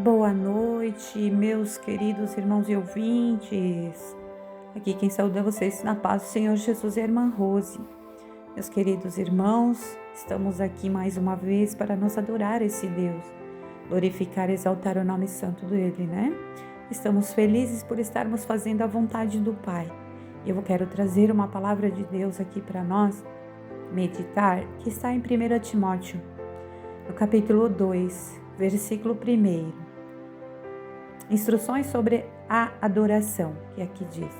Boa noite, meus queridos irmãos e ouvintes. Aqui quem saúda vocês na paz do Senhor Jesus e a irmã Rose. Meus queridos irmãos, estamos aqui mais uma vez para nos adorar esse Deus, glorificar e exaltar o nome santo dele, né? Estamos felizes por estarmos fazendo a vontade do Pai. E eu quero trazer uma palavra de Deus aqui para nós meditar, que está em 1 Timóteo, no capítulo 2, versículo 1. Instruções sobre a adoração, que aqui diz: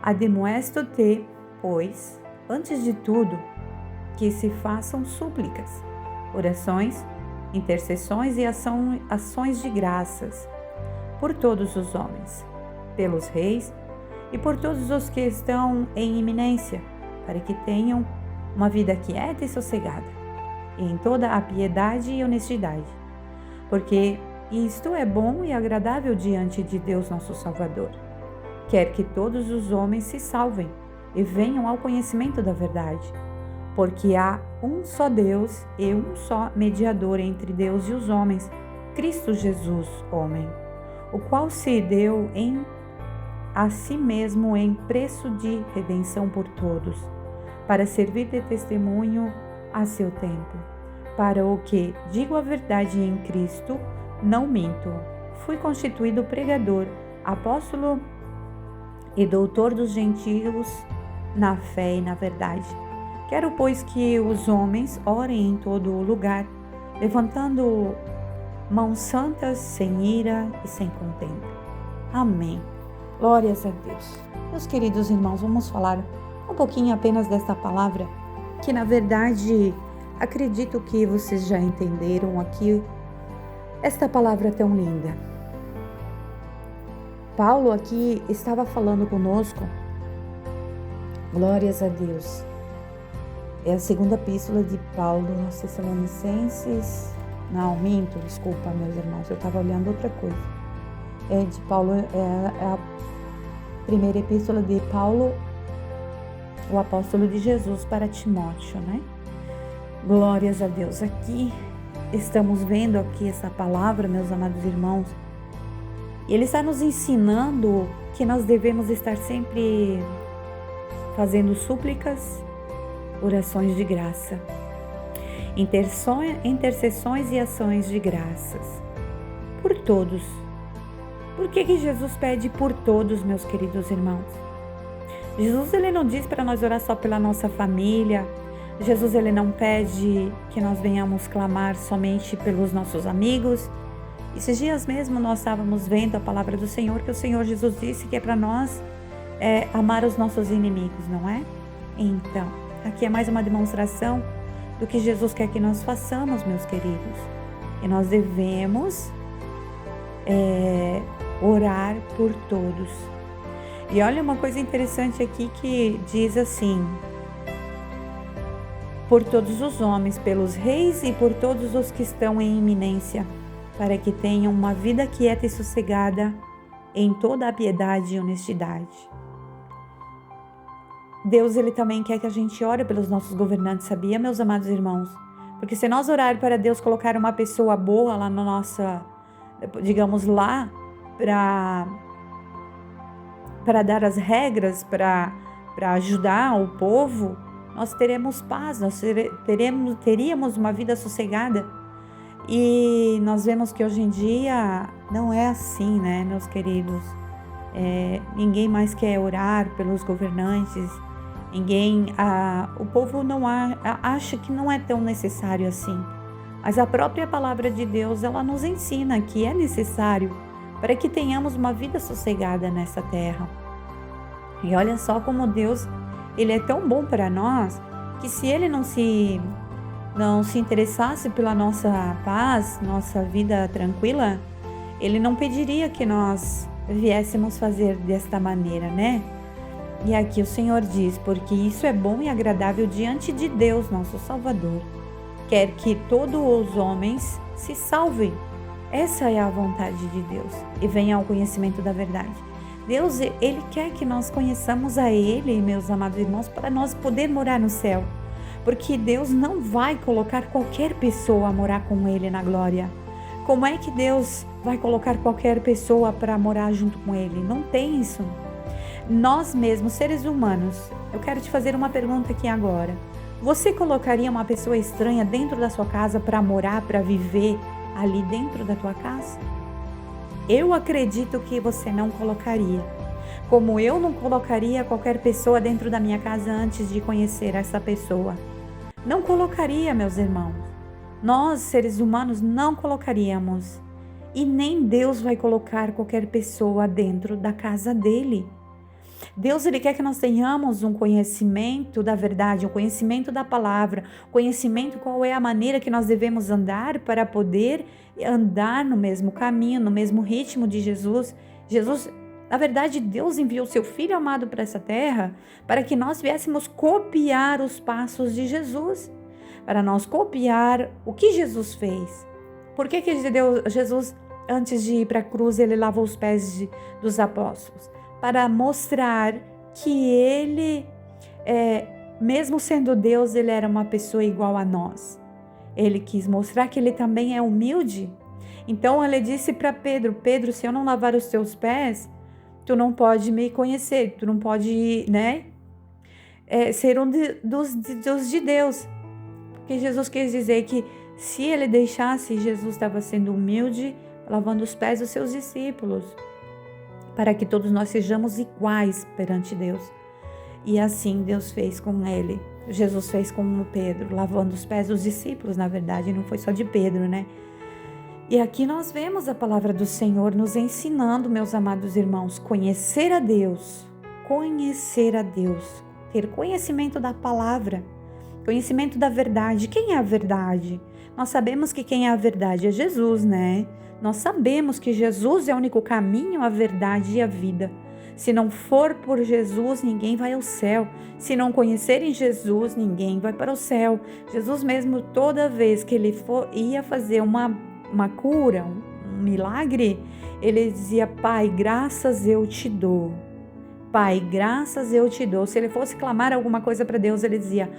Admoesto-te, pois, antes de tudo, que se façam súplicas, orações, intercessões e ações de graças por todos os homens, pelos reis e por todos os que estão em iminência, para que tenham uma vida quieta e sossegada, e em toda a piedade e honestidade, porque isto é bom e agradável diante de Deus nosso Salvador. Quer que todos os homens se salvem e venham ao conhecimento da verdade, porque há um só Deus e um só mediador entre Deus e os homens, Cristo Jesus, homem, o qual se deu a si mesmo em preço de redenção por todos, para servir de testemunho a seu tempo, para o que digo a verdade em Cristo, não minto. Fui constituído pregador, apóstolo e doutor dos gentios na fé e na verdade. Quero, pois, que os homens orem em todo o lugar, levantando mãos santas, sem ira e sem contenda. Amém. Glórias a Deus. Meus queridos irmãos, vamos falar um pouquinho apenas desta palavra, que na verdade acredito que vocês já entenderam aqui. Esta palavra é tão linda. Paulo aqui estava falando conosco. Glórias a Deus. É a segunda epístola de Paulo aos Tessalonicenses. Não, minto, desculpa, meus irmãos, eu estava olhando outra coisa. É de Paulo, é a primeira epístola de Paulo, o apóstolo de Jesus, para Timóteo, né? Glórias a Deus. Aqui estamos vendo aqui essa palavra, meus amados irmãos, e ele está nos ensinando que nós devemos estar sempre fazendo súplicas, orações de graça, intercessões e ações de graças por todos. Por que Jesus pede por todos, meus queridos irmãos? Jesus, ele não diz para nós orar só pela nossa família. Jesus, ele não pede que nós venhamos clamar somente pelos nossos amigos. Esses dias mesmo nós estávamos vendo a palavra do Senhor, que o Senhor Jesus disse que é para nós amar os nossos inimigos, não é? Então, aqui é mais uma demonstração do que Jesus quer que nós façamos, meus queridos. E nós devemos orar por todos. E olha uma coisa interessante aqui que diz assim: por todos os homens, pelos reis e por todos os que estão em iminência, para que tenham uma vida quieta e sossegada em toda a piedade e honestidade. Deus, ele também quer que a gente ore pelos nossos governantes, sabia, meus amados irmãos? Porque se nós orar para Deus colocar uma pessoa boa lá na nossa, digamos lá, para dar as regras, para ajudar o povo, nós teremos paz, nós teríamos uma vida sossegada. E nós vemos que hoje em dia não é assim, né, meus queridos? Ninguém mais quer orar pelos governantes, o povo não acha que não é tão necessário assim. Mas a própria palavra de Deus, ela nos ensina que é necessário para que tenhamos uma vida sossegada nessa terra. E olha só como Deus, ele é tão bom para nós, que se ele não se interessasse pela nossa paz, nossa vida tranquila, ele não pediria que nós viéssemos fazer desta maneira, né? E aqui o Senhor diz: porque isso é bom e agradável diante de Deus, nosso Salvador. Quer que todos os homens se salvem. Essa é a vontade de Deus, e venham ao conhecimento da verdade. Deus, ele quer que nós conheçamos a ele, meus amados irmãos, para nós poder morar no céu. Porque Deus não vai colocar qualquer pessoa a morar com ele na glória. Como é que Deus vai colocar qualquer pessoa para morar junto com Ele? Não tem isso. Nós mesmos, seres humanos, eu quero te fazer uma pergunta aqui agora. Você colocaria uma pessoa estranha dentro da sua casa para morar, para viver ali dentro da tua casa? Eu acredito que você não colocaria. Como eu não colocaria qualquer pessoa dentro da minha casa antes de conhecer essa pessoa. Não colocaria, meus irmãos. Nós, seres humanos, não colocaríamos. E nem Deus vai colocar qualquer pessoa dentro da casa dele. Deus, ele quer que nós tenhamos um conhecimento da verdade, um conhecimento da palavra, conhecimento qual é a maneira que nós devemos andar para poder andar no mesmo caminho, no mesmo ritmo de Jesus. Na verdade, Deus enviou seu Filho amado para essa terra para que nós viéssemos copiar os passos de Jesus, para nós copiar o que Jesus fez. Por que Jesus, antes de ir para a cruz, ele lavou os pés dos apóstolos? Para mostrar que ele, mesmo sendo Deus, ele era uma pessoa igual a nós. Ele quis mostrar que ele também é humilde. Então ele disse para Pedro: Pedro, se eu não lavar os teus pés, tu não pode me conhecer, tu não pode, ser um dos de Deus. Porque Jesus quis dizer que se ele deixasse, Jesus estava sendo humilde, lavando os pés dos seus discípulos, para que todos nós sejamos iguais perante Deus. E assim Deus fez com ele. Jesus fez com Pedro, lavando os pés dos discípulos, na verdade, não foi só de Pedro, né? E aqui nós vemos a palavra do Senhor nos ensinando, meus amados irmãos, conhecer a Deus, ter conhecimento da palavra, conhecimento da verdade. Quem é a verdade? Nós sabemos que quem é a verdade é Jesus, né? Nós sabemos que Jesus é o único caminho, a verdade e a vida. Se não for por Jesus, ninguém vai ao céu. Se não conhecerem Jesus, ninguém vai para o céu. Jesus mesmo, toda vez que ele ia fazer uma cura, um milagre, ele dizia: Pai, graças eu te dou. Pai, graças eu te dou. Se ele fosse clamar alguma coisa para Deus, ele dizia: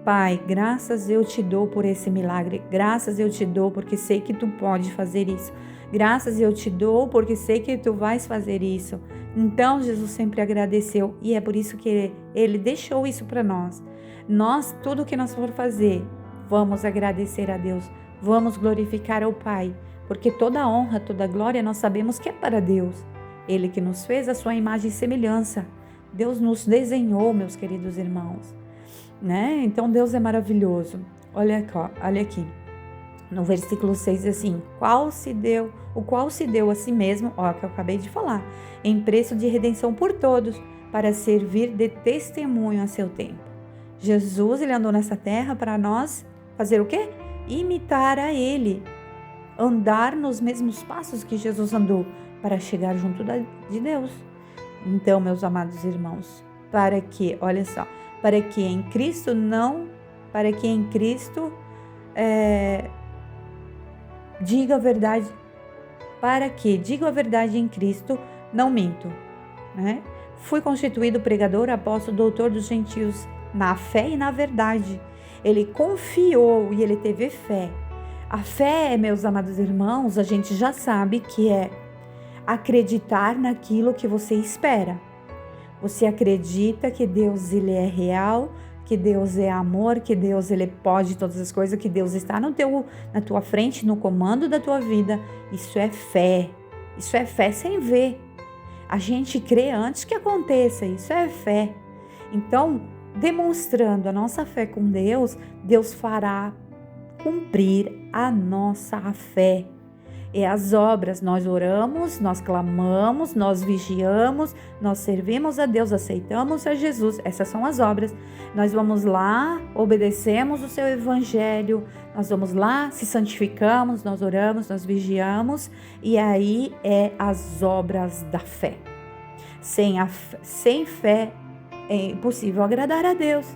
Pai, graças eu te dou por esse milagre. Graças eu te dou porque sei que tu pode fazer isso. Graças eu te dou porque sei que tu vais fazer isso. Então Jesus sempre agradeceu e é por isso que ele deixou isso para nós. Nós, tudo que nós for fazer, vamos agradecer a Deus. Vamos glorificar ao Pai, porque toda honra, toda glória nós sabemos que é para Deus. Ele que nos fez a sua imagem e semelhança. Deus nos desenhou, meus queridos irmãos, né? Então Deus é maravilhoso. Olha aqui. No versículo 6 diz assim: o qual se deu a si mesmo, que eu acabei de falar, em preço de redenção por todos, para servir de testemunho a seu tempo. Jesus, ele andou nessa terra para nós fazer o quê? Imitar a ele, andar nos mesmos passos que Jesus andou para chegar junto de Deus. Então, meus amados irmãos, para que em Cristo diga a verdade, para que diga a verdade em Cristo, não minto, né? Fui constituído pregador, apóstolo, doutor dos gentios, na fé e na verdade. Ele confiou e ele teve fé. A fé, meus amados irmãos, a gente já sabe que é acreditar naquilo que você espera. Você acredita que Deus, ele é real, que Deus é amor, que Deus, ele pode todas as coisas, que Deus está na tua frente, no comando da tua vida. Isso é fé. Isso é fé sem ver. A gente crê antes que aconteça. Isso é fé. Então, demonstrando a nossa fé com Deus, Deus fará cumprir a nossa fé. É as obras, nós oramos, nós clamamos, nós vigiamos, nós servimos a Deus, aceitamos a Jesus. Essas são as obras. Nós vamos lá, obedecemos o seu evangelho, nós vamos lá, se santificamos, nós oramos, nós vigiamos, e aí é as obras da fé. Sem fé é impossível agradar a Deus.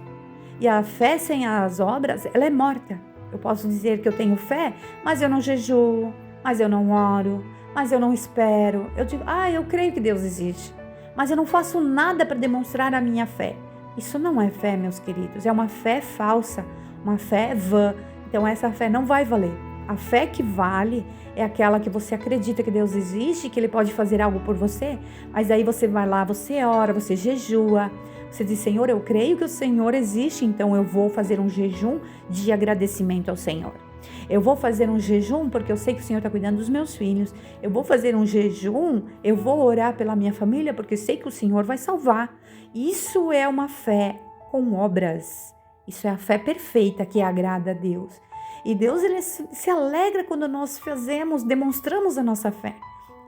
E a fé sem as obras, ela é morta. Eu posso dizer que eu tenho fé, mas eu não jejuo, mas eu não oro, mas eu não espero. Eu digo, eu creio que Deus existe, mas eu não faço nada para demonstrar a minha fé. Isso não é fé, meus queridos, é uma fé falsa, uma fé vã. Então essa fé não vai valer. A fé que vale é aquela que você acredita que Deus existe, que Ele pode fazer algo por você, mas aí você vai lá, você ora, você jejua, você diz, Senhor, eu creio que o Senhor existe, então eu vou fazer um jejum de agradecimento ao Senhor. Eu vou fazer um jejum porque eu sei que o Senhor está cuidando dos meus filhos. Eu vou fazer um jejum, eu vou orar pela minha família porque sei que o Senhor vai salvar. Isso é uma fé com obras. Isso é a fé perfeita que agrada a Deus. E Deus ele se alegra quando nós demonstramos a nossa fé.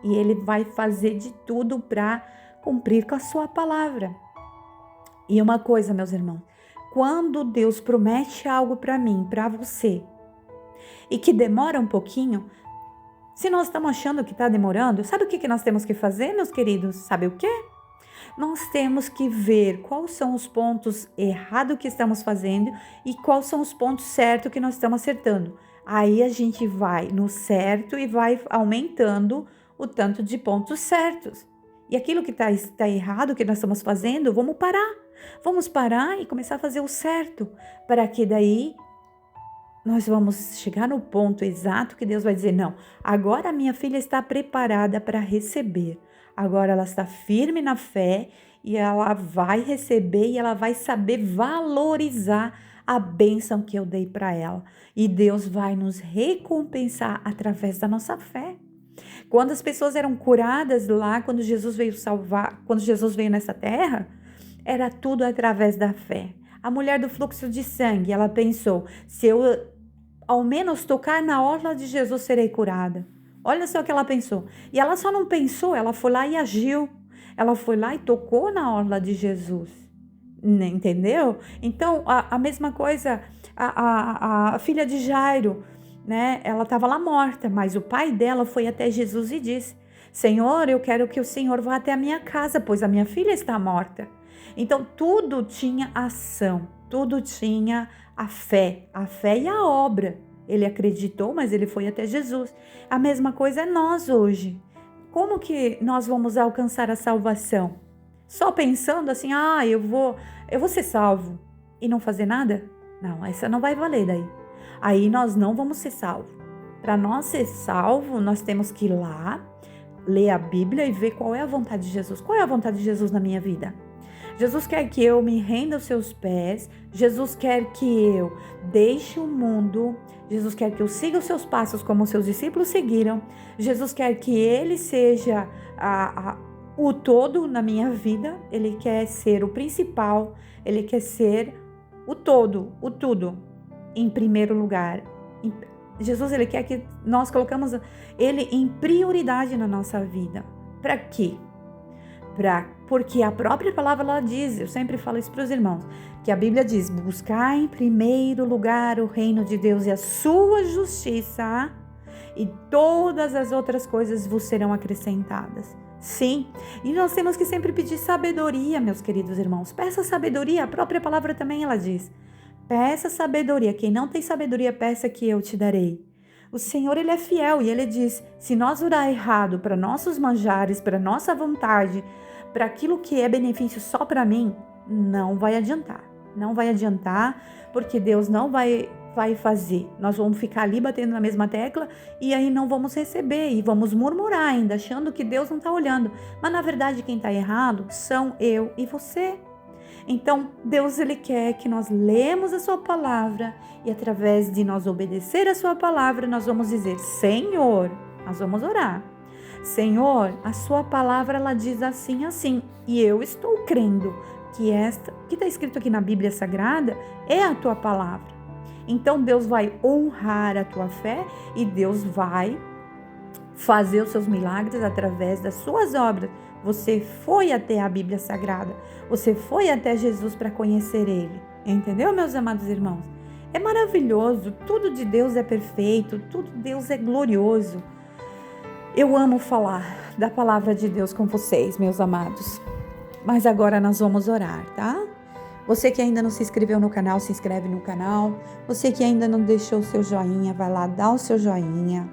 E Ele vai fazer de tudo para cumprir com a sua palavra. E uma coisa, meus irmãos, quando Deus promete algo para mim, para você, e que demora um pouquinho, se nós estamos achando que está demorando, sabe o que nós temos que fazer, meus queridos? Sabe o quê? Nós temos que ver quais são os pontos errados que estamos fazendo e quais são os pontos certos que nós estamos acertando. Aí a gente vai no certo e vai aumentando o tanto de pontos certos. E aquilo que está errado, que nós estamos fazendo, vamos parar. Vamos parar e começar a fazer o certo, para que daí nós vamos chegar no ponto exato que Deus vai dizer, não, agora a minha filha está preparada para receber. Agora ela está firme na fé e ela vai receber e ela vai saber valorizar a bênção que eu dei para ela. E Deus vai nos recompensar através da nossa fé. Quando as pessoas eram curadas lá, quando Jesus veio salvar, quando Jesus veio nessa terra, era tudo através da fé. A mulher do fluxo de sangue, ela pensou, se eu ao menos tocar na orla de Jesus, serei curada. Olha só o que ela pensou. E ela só não pensou, ela foi lá e agiu. Ela foi lá e tocou na orla de Jesus. Entendeu? Então, a mesma coisa, a filha de Jairo, né? Ela estava lá morta, mas o pai dela foi até Jesus e disse, Senhor, eu quero que o Senhor vá até a minha casa, pois a minha filha está morta. Então, tudo tinha ação, tudo tinha a fé e a obra. Ele acreditou, mas ele foi até Jesus. A mesma coisa é nós hoje. Como que nós vamos alcançar a salvação? Só pensando assim, eu vou ser salvo e não fazer nada? Não, essa não vai valer daí. Aí nós não vamos ser salvos. Para nós ser salvo, nós temos que ir lá, ler a Bíblia e ver qual é a vontade de Jesus. Qual é a vontade de Jesus na minha vida? Jesus quer que eu me renda aos seus pés. Jesus quer que eu deixe o mundo. Jesus quer que eu siga os seus passos como os seus discípulos seguiram. Jesus quer que Ele seja o todo na minha vida. Ele quer ser o principal. Ele quer ser o todo, o tudo, em primeiro lugar. Jesus, Ele quer que nós colocamos Ele em prioridade na nossa vida. Para quê? Porque a própria palavra ela diz, eu sempre falo isso para os irmãos, que a Bíblia diz, buscar em primeiro lugar o reino de Deus e a sua justiça, e todas as outras coisas vos serão acrescentadas. Sim, e nós temos que sempre pedir sabedoria, meus queridos irmãos. Peça sabedoria, a própria palavra também ela diz. Peça sabedoria, quem não tem sabedoria, peça que eu te darei. O Senhor, Ele é fiel e Ele diz, se nós orar errado para nossos manjares, para nossa vontade, para aquilo que é benefício só para mim, não vai adiantar. Não vai adiantar, porque Deus não vai fazer. Nós vamos ficar ali batendo na mesma tecla e aí não vamos receber e vamos murmurar ainda, achando que Deus não está olhando. Mas na verdade quem está errado são eu e você. Então, Deus, Ele quer que nós lemos a sua palavra e através de nós obedecer a sua palavra, nós vamos dizer, Senhor, nós vamos orar. Senhor, a sua palavra, ela diz assim, assim, e eu estou crendo que esta, que está escrito aqui na Bíblia Sagrada, é a tua palavra. Então, Deus vai honrar a tua fé e Deus vai fazer os seus milagres através das suas obras. Você foi até a Bíblia Sagrada, você foi até Jesus para conhecer Ele. Entendeu, meus amados irmãos? É maravilhoso, tudo de Deus é perfeito, tudo de Deus é glorioso. Eu amo falar da palavra de Deus com vocês, meus amados. Mas agora nós vamos orar, tá? Você que ainda não se inscreveu no canal, se inscreve no canal. Você que ainda não deixou o seu joinha, vai lá, dá o seu joinha,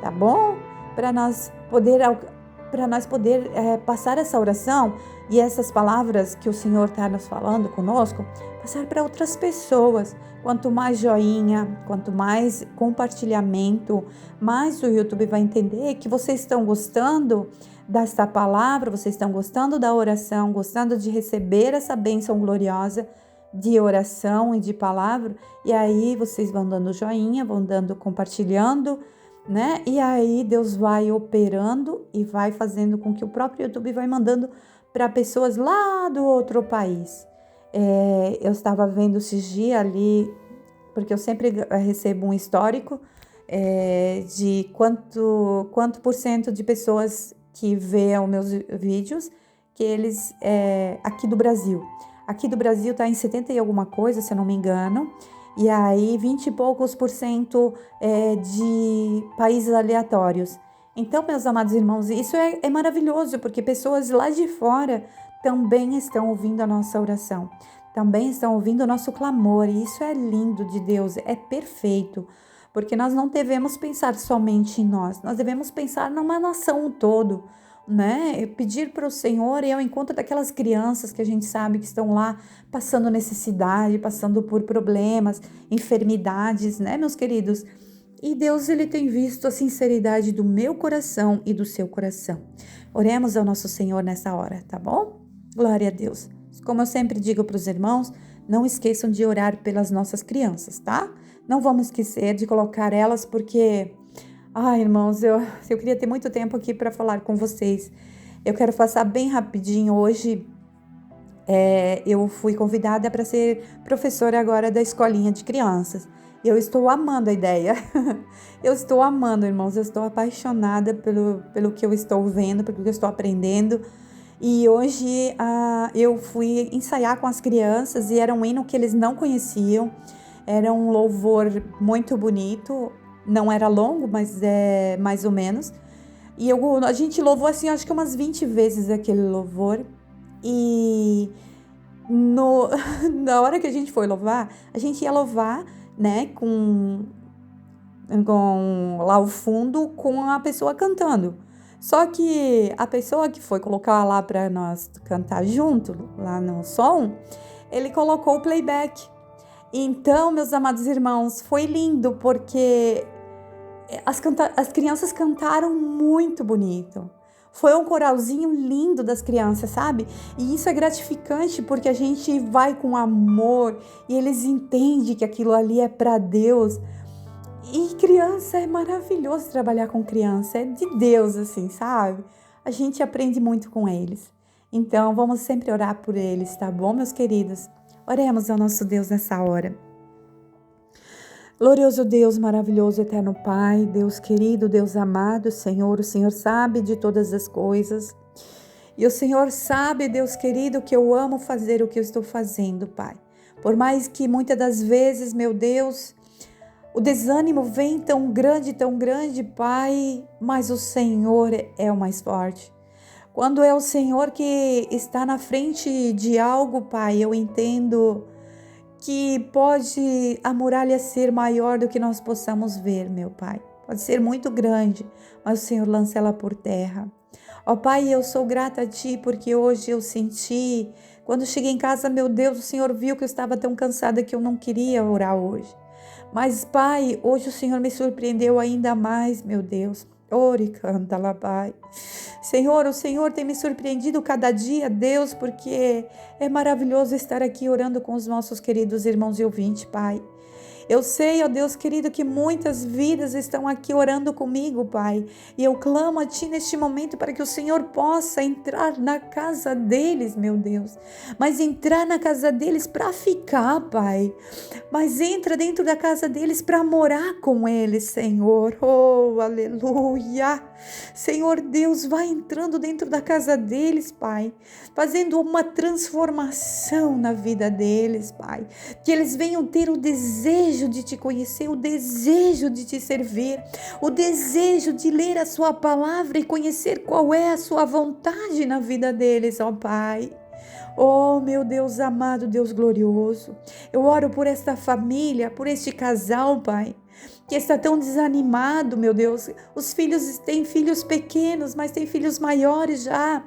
tá bom? Para nós poder passar essa oração E essas palavras que o Senhor está nos falando conosco, passar para outras pessoas. Quanto mais joinha, quanto mais compartilhamento, mais o YouTube vai entender que vocês estão gostando desta palavra, vocês estão gostando da oração, gostando de receber essa bênção gloriosa de oração e de palavra. E aí vocês vão dando joinha, vão dando compartilhando, né? E aí Deus vai operando e vai fazendo com que o próprio YouTube vai mandando para pessoas lá do outro país. Eu estava vendo esses dias ali, porque eu sempre recebo um histórico de quanto por cento de pessoas que veem os meus vídeos, que eles aqui do Brasil. Aqui do Brasil está em 70 e alguma coisa, se eu não me engano. E aí 20 e poucos por cento de países aleatórios. Então, meus amados irmãos, isso é maravilhoso, porque pessoas lá de fora também estão ouvindo a nossa oração, também estão ouvindo o nosso clamor, e isso é lindo de Deus, é perfeito, porque nós não devemos pensar somente em nós devemos pensar numa nação todo, né? Pedir para o Senhor ir ao encontro daquelas crianças que a gente sabe que estão lá passando necessidade, passando por problemas, enfermidades, né, meus queridos? E Deus, Ele tem visto a sinceridade do meu coração e do seu coração. Oremos ao nosso Senhor nessa hora, tá bom? Glória a Deus. Como eu sempre digo para os irmãos, não esqueçam de orar pelas nossas crianças, tá? Não vamos esquecer de colocar elas, porque... Ai, irmãos, eu queria ter muito tempo aqui para falar com vocês. Eu quero passar bem rapidinho. Hoje, eu fui convidada para ser professora agora da escolinha de crianças. Eu estou amando a ideia. Eu estou amando, irmãos. Eu estou apaixonada pelo que eu estou vendo, pelo que eu estou aprendendo. E hoje eu fui ensaiar com as crianças e era um hino que eles não conheciam. Era um louvor muito bonito. Não era longo, mas é mais ou menos. E a gente louvou assim, acho que umas 20 vezes aquele louvor. E na hora que a gente foi louvar, a gente ia louvar, né, com lá o fundo, com a pessoa cantando. Só que a pessoa que foi colocar lá para nós cantar junto, lá no som, ele colocou o playback. Então, meus amados irmãos, foi lindo, porque as crianças cantaram muito bonito. Foi um coralzinho lindo das crianças, sabe? E isso é gratificante, porque a gente vai com amor e eles entendem que aquilo ali é para Deus. E criança, é maravilhoso trabalhar com criança, é de Deus, assim, sabe? A gente aprende muito com eles. Então, vamos sempre orar por eles, tá bom, meus queridos? Oremos ao nosso Deus nessa hora. Glorioso Deus, maravilhoso, eterno Pai, Deus querido, Deus amado, Senhor, o Senhor sabe de todas as coisas. E o Senhor sabe, Deus querido, que eu amo fazer o que eu estou fazendo, Pai. Por mais que muitas das vezes, meu Deus, o desânimo vem tão grande, Pai, mas o Senhor é o mais forte. Quando é o Senhor que está na frente de algo, Pai, eu entendo que pode a muralha ser maior do que nós possamos ver, meu Pai. Pode ser muito grande, mas o Senhor lança ela por terra. Ó Pai, eu sou grata a Ti, porque hoje eu senti, quando cheguei em casa, meu Deus, o Senhor viu que eu estava tão cansada que eu não queria orar hoje. Mas, Pai, hoje o Senhor me surpreendeu ainda mais, meu Deus. Ore, canta lá, Pai. Senhor, o Senhor tem me surpreendido cada dia, Deus, porque é maravilhoso estar aqui orando com os nossos queridos irmãos e ouvintes, Pai. Eu sei, ó Deus querido, que muitas vidas estão aqui orando comigo, Pai. E eu clamo a Ti neste momento para que o Senhor possa entrar na casa deles, meu Deus. Mas entrar na casa deles para ficar, Pai. Mas entra dentro da casa deles para morar com eles, Senhor. Oh, aleluia. Senhor Deus, vai entrando dentro da casa deles, Pai. Fazendo uma transformação na vida deles, Pai. Que eles venham ter o desejo de Te conhecer, o desejo de Te servir, o desejo de ler a Sua palavra e conhecer qual é a Sua vontade na vida deles, ó Pai. Oh, meu Deus amado, Deus glorioso, eu oro por esta família, por este casal, Pai, que está tão desanimado, meu Deus. Os filhos têm filhos pequenos, mas têm filhos maiores já.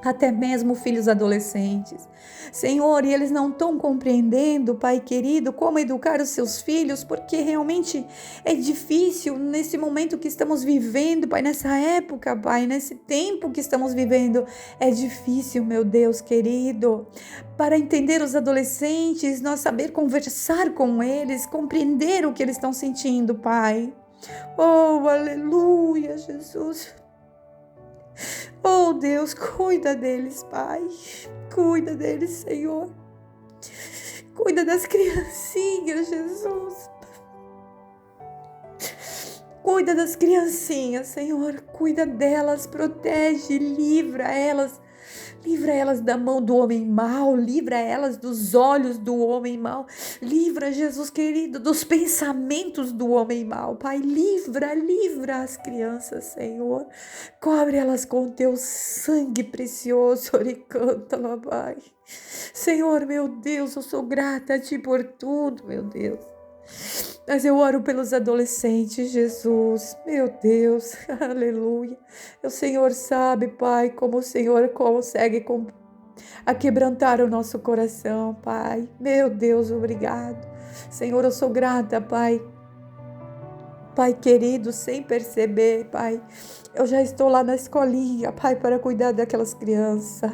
até mesmo filhos adolescentes. Senhor, e eles não estão compreendendo, Pai querido, como educar os seus filhos, porque realmente é difícil nesse momento que estamos vivendo, Pai, nessa época, Pai, nesse tempo que estamos vivendo, é difícil, meu Deus querido, para entender os adolescentes, nós saber conversar com eles, compreender o que eles estão sentindo, Pai. Oh, aleluia, Jesus. Oh, Deus, cuida deles, Pai. Cuida deles, Senhor. Cuida das criancinhas, Jesus. Cuida das criancinhas, Senhor. Cuida delas, protege, livra elas. Livra elas da mão do homem mau, livra elas dos olhos do homem mau, livra, Jesus querido, dos pensamentos do homem mau, Pai, livra as crianças, Senhor, cobre elas com teu sangue precioso, oricanta-la, Pai. Senhor, meu Deus, eu sou grata a Ti por tudo, meu Deus. Mas eu oro pelos adolescentes, Jesus, meu Deus, aleluia. O Senhor sabe, Pai, como o Senhor consegue quebrantar o nosso coração, Pai. Meu Deus, obrigado. Senhor, eu sou grata, Pai. Pai querido, sem perceber, Pai, eu já estou lá na escolinha, Pai, para cuidar daquelas crianças.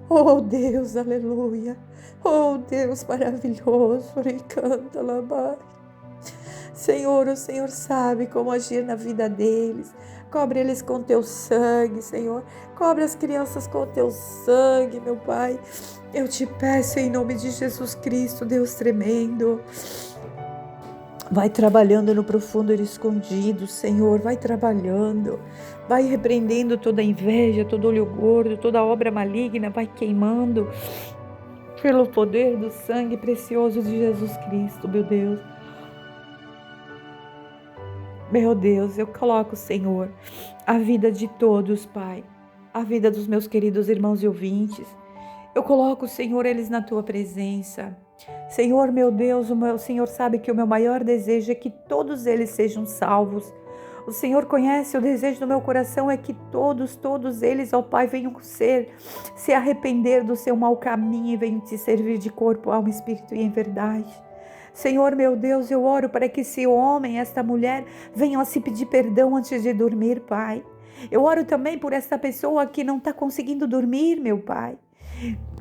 Oh, Deus, aleluia. Oh, Deus maravilhoso, canta-la, Pai. Senhor, o Senhor sabe como agir na vida deles. Cobre eles com teu sangue, Senhor. Cobre as crianças com teu sangue, meu Pai. Eu te peço em nome de Jesus Cristo, Deus tremendo. Vai trabalhando no profundo e escondido, Senhor. Vai trabalhando. Vai repreendendo toda inveja, todo olho gordo, toda obra maligna. Vai queimando pelo poder do sangue precioso de Jesus Cristo, meu Deus. Meu Deus, eu coloco, Senhor, a vida de todos, Pai, a vida dos meus queridos irmãos e ouvintes. Eu coloco, Senhor, eles na Tua presença. Senhor, meu Deus, o Senhor sabe que o meu maior desejo é que todos eles sejam salvos. O Senhor conhece o desejo do meu coração, é que todos eles, ó Pai, venham se arrepender do seu mau caminho e venham Te servir de corpo, alma, espírito e em verdade. Senhor, meu Deus, eu oro para que esse homem, esta mulher, venham a se pedir perdão antes de dormir, Pai. Eu oro também por essa pessoa que não está conseguindo dormir, meu Pai,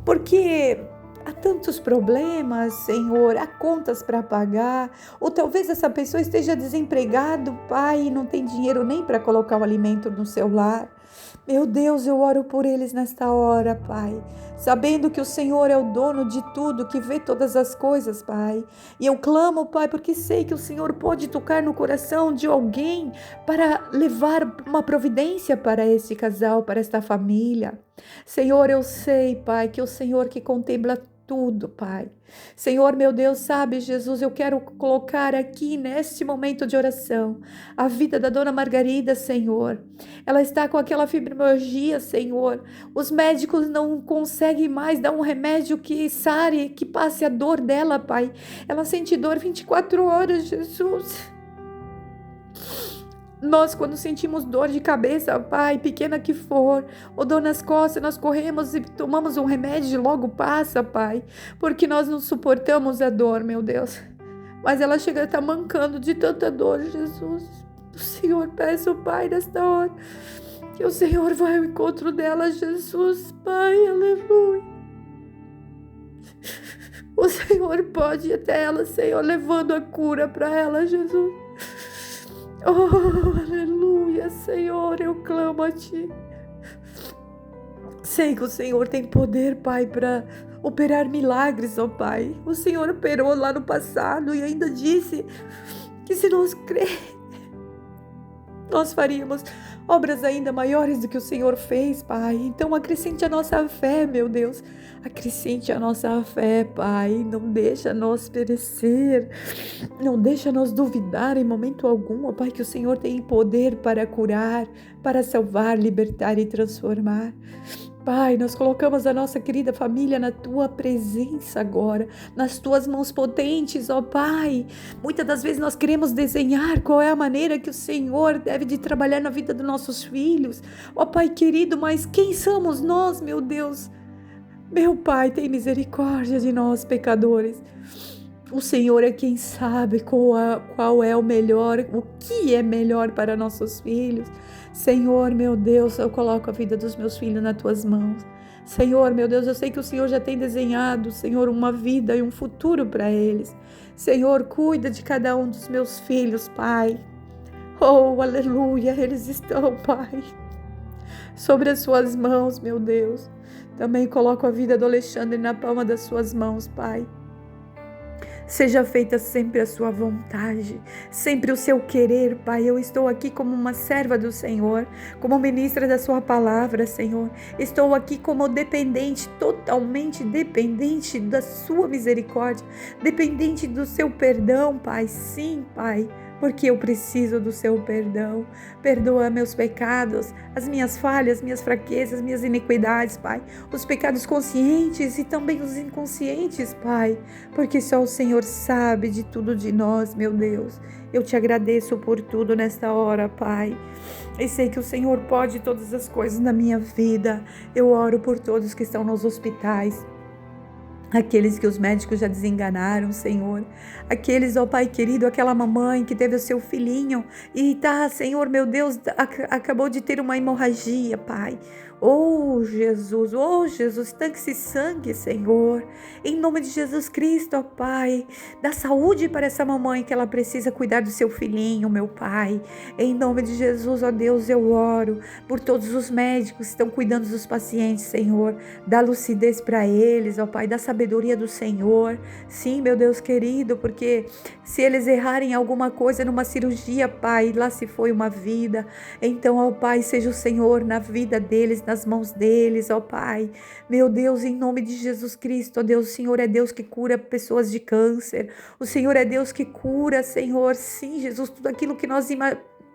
porque há tantos problemas, Senhor, há contas para pagar, ou talvez essa pessoa esteja desempregado, Pai, e não tem dinheiro nem para colocar o alimento no seu lar. Meu Deus, eu oro por eles nesta hora, Pai, sabendo que o Senhor é o dono de tudo, que vê todas as coisas, Pai. E eu clamo, Pai, porque sei que o Senhor pode tocar no coração de alguém para levar uma providência para esse casal, para esta família. Senhor, eu sei, Pai, que o Senhor que contempla tudo, Pai. Senhor, meu Deus, sabe, Jesus, eu quero colocar aqui neste momento de oração a vida da dona Margarida, Senhor. Ela está com aquela fibromialgia, Senhor. Os médicos não conseguem mais dar um remédio que sare, que passe a dor dela, Pai. Ela sente dor 24 horas, Jesus. Nós, quando sentimos dor de cabeça, Pai, pequena que for, ou dor nas costas, nós corremos e tomamos um remédio e logo passa, Pai, porque nós não suportamos a dor, meu Deus. Mas ela chega a estar mancando de tanta dor, Jesus. O Senhor, peço, Pai, nesta hora, que o Senhor vá ao encontro dela, Jesus, Pai, aleluia. O Senhor pode ir até ela, Senhor, levando a cura para ela, Jesus. Oh, aleluia, Senhor, eu clamo a Ti. Sei que o Senhor tem poder, Pai, para operar milagres, ó Pai. O Senhor operou lá no passado e ainda disse que se nós crer, nós faríamos obras ainda maiores do que o Senhor fez, Pai. Então acrescente a nossa fé, meu Deus. Acrescente a nossa fé, Pai. Não deixa nós perecer. Não deixa nós duvidar em momento algum, ó Pai, que o Senhor tem poder para curar, para salvar, libertar e transformar. Pai, nós colocamos a nossa querida família na Tua presença agora, nas Tuas mãos potentes, ó Pai. Muitas das vezes nós queremos desenhar qual é a maneira que o Senhor deve de trabalhar na vida dos nossos filhos, ó Pai querido, mas quem somos nós, meu Deus? Meu Pai, tem misericórdia de nós, pecadores. O Senhor é quem sabe qual é o melhor, o que é melhor para nossos filhos. Senhor, meu Deus, eu coloco a vida dos meus filhos nas Tuas mãos. Senhor, meu Deus, eu sei que o Senhor já tem desenhado, Senhor, uma vida e um futuro para eles. Senhor, cuida de cada um dos meus filhos, Pai. Oh, aleluia, eles estão, Pai, sobre as Suas mãos, meu Deus. Também coloco a vida do Alexandre na palma das Suas mãos, Pai. Seja feita sempre a Sua vontade, sempre o Seu querer, Pai. Eu estou aqui como uma serva do Senhor, como ministra da Sua palavra, Senhor. Estou aqui como dependente, totalmente dependente da Sua misericórdia, dependente do Seu perdão, Pai. Sim, Pai, porque eu preciso do Seu perdão. Perdoa meus pecados, as minhas falhas, minhas fraquezas, minhas iniquidades, Pai. Os pecados conscientes e também os inconscientes, Pai, porque só o Senhor sabe de tudo de nós, meu Deus. Eu te agradeço por tudo nesta hora, Pai. E sei que o Senhor pode todas as coisas na minha vida. Eu oro por todos que estão nos hospitais, aqueles que os médicos já desenganaram, Senhor. Aqueles, ó Pai querido, aquela mamãe que teve o seu filhinho e Senhor, meu Deus, acabou de ter uma hemorragia, Pai. Oh Jesus, tanque esse sangue, Senhor. Em nome de Jesus Cristo, ó Pai, dá saúde para essa mamãe que ela precisa cuidar do seu filhinho, meu Pai. Em nome de Jesus, ó Deus, eu oro por todos os médicos que estão cuidando dos pacientes, Senhor. Dá lucidez para eles, ó Pai, dá sabedoria do Senhor. Sim, meu Deus querido, porque se eles errarem alguma coisa numa cirurgia, Pai, lá se foi uma vida. Então, ó Pai, seja o Senhor na vida deles, nas mãos deles, ó Pai. Meu Deus, em nome de Jesus Cristo, ó Deus, o Senhor é Deus que cura pessoas de câncer. O Senhor é Deus que cura, Senhor, sim, Jesus, tudo aquilo que nós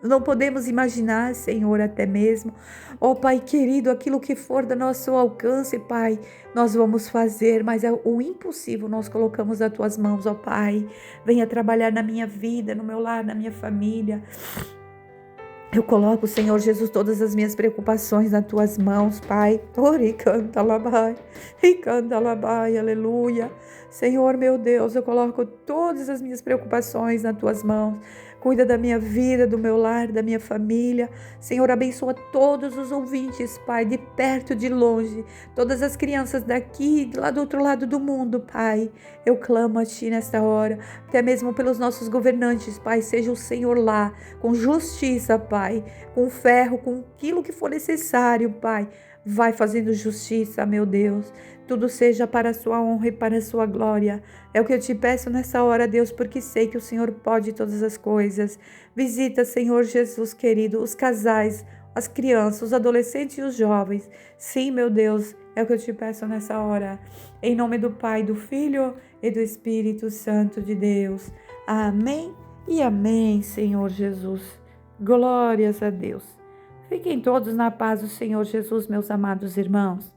não podemos imaginar, Senhor, até mesmo. Ó Pai querido, aquilo que for do nosso alcance, Pai, nós vamos fazer, mas o impossível nós colocamos nas Tuas mãos, ó Pai. Venha trabalhar na minha vida, no meu lar, na minha família. Eu coloco, Senhor Jesus, todas as minhas preocupações nas Tuas mãos, Pai. Ori canta labai, e canta labai, aleluia. Senhor, meu Deus, eu coloco todas as minhas preocupações nas Tuas mãos. Cuida da minha vida, do meu lar, da minha família. Senhor, abençoa todos os ouvintes, Pai, de perto, de longe. Todas as crianças daqui, lá do outro lado do mundo, Pai. Eu clamo a Ti nesta hora, até mesmo pelos nossos governantes, Pai. Seja o Senhor lá, com justiça, Pai, com ferro, com aquilo que for necessário, Pai. Vai fazendo justiça, meu Deus. Tudo seja para a Sua honra e para a Sua glória. É o que eu te peço nessa hora, Deus, porque sei que o Senhor pode todas as coisas. Visita, Senhor Jesus querido, os casais, as crianças, os adolescentes e os jovens. Sim, meu Deus, é o que eu te peço nessa hora. Em nome do Pai, do Filho e do Espírito Santo de Deus. Amém e amém, Senhor Jesus. Glórias a Deus. Fiquem todos na paz do Senhor Jesus, meus amados irmãos.